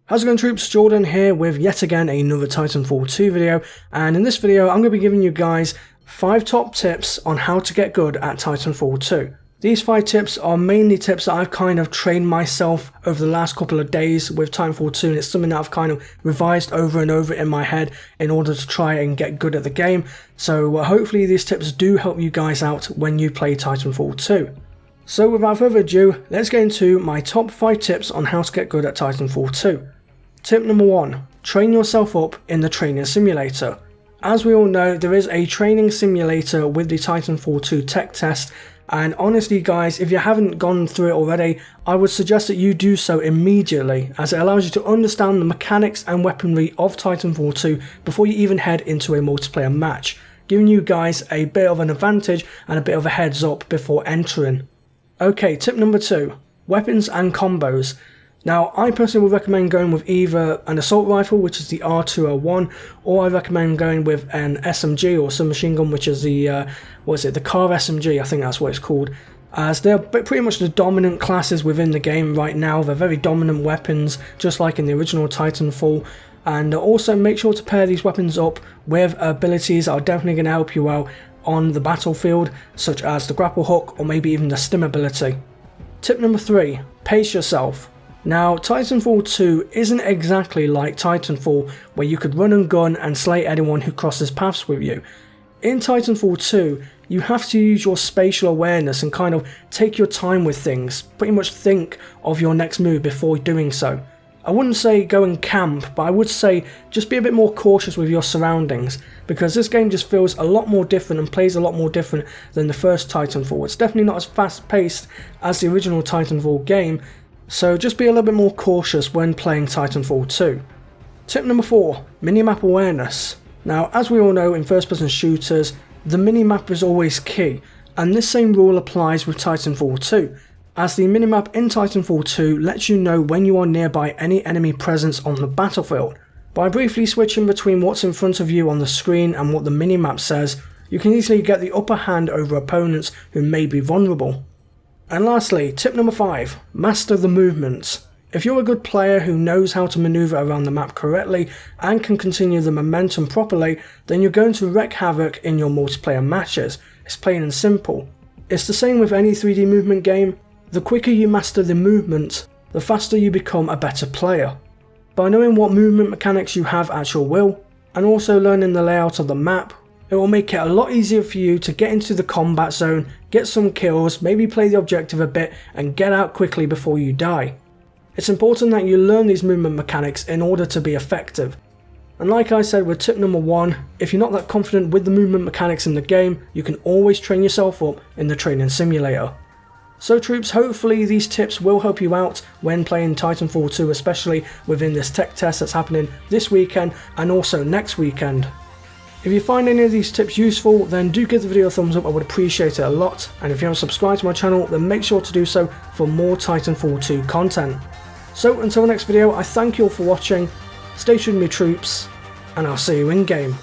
How's it going, troops? Jordan here with yet again another Titanfall 2 video, and in this video I'm going to be giving you guys 5 top tips on how to get good at Titanfall 2. These 5 tips are mainly tips that I've kind of trained myself over the last couple of days with Titanfall 2, and it's something that I've kind of revised over and over in my head in order to try and get good at the game. So hopefully these tips do help you guys out when you play Titanfall 2. So without further ado, let's get into my top 5 tips on how to get good at Titanfall 2. Tip number 1. Train yourself up in the training simulator. As we all know, there is a training simulator with the Titanfall 2 tech test, and honestly guys, if you haven't gone through it already, I would suggest that you do so immediately, as it allows you to understand the mechanics and weaponry of Titanfall 2 before you even head into a multiplayer match, giving you guys a bit of an advantage and a bit of a heads up before entering. Okay, tip number 2. Weapons and combos. Now, I personally would recommend going with either an assault rifle, which is the R201, or I recommend going with an SMG or submachine gun, which is the, the car SMG, I think that's what it's called, as they're pretty much the dominant classes within the game right now. They're very dominant weapons, just like in the original Titanfall, and also make sure to pair these weapons up with abilities that are definitely going to help you out on the battlefield, such as the grapple hook or maybe even the stim ability. Tip number 3. Pace yourself. Now, Titanfall 2 isn't exactly like Titanfall, where you could run and gun and slay anyone who crosses paths with you. In Titanfall 2, you have to use your spatial awareness and kind of take your time with things, pretty much think of your next move before doing so. I wouldn't say go and camp, but I would say just be a bit more cautious with your surroundings, because this game just feels a lot more different and plays a lot more different than the first Titanfall. It's definitely not as fast paced as the original Titanfall game, so just be a little bit more cautious when playing Titanfall 2. Tip number 4. Minimap awareness. Now, as we all know, in first person shooters, the minimap is always key, and this same rule applies with Titanfall 2, as the minimap in Titanfall 2 lets you know when you are nearby any enemy presence on the battlefield. By briefly switching between what's in front of you on the screen and what the minimap says, you can easily get the upper hand over opponents who may be vulnerable. And lastly, tip number 5, master the movements. If you're a good player who knows how to maneuver around the map correctly and can continue the momentum properly, then you're going to wreak havoc in your multiplayer matches. It's plain and simple. It's the same with any 3D movement game. The quicker you master the movement, the faster you become a better player. By knowing what movement mechanics you have at your will, and also learning the layout of the map, it will make it a lot easier for you to get into the combat zone, get some kills, maybe play the objective a bit, and get out quickly before you die. It's important that you learn these movement mechanics in order to be effective. And like I said with tip number 1, if you're not that confident with the movement mechanics in the game, you can always train yourself up in the training simulator. So troops, hopefully these tips will help you out when playing Titanfall 2, especially within this tech test that's happening this weekend and also next weekend. If you find any of these tips useful, then do give the video a thumbs up, I would appreciate it a lot, and if you haven't subscribed to my channel, then make sure to do so for more Titanfall 2 content. So until the next video, I thank you all for watching, stay tuned with me troops, and I'll see you in game.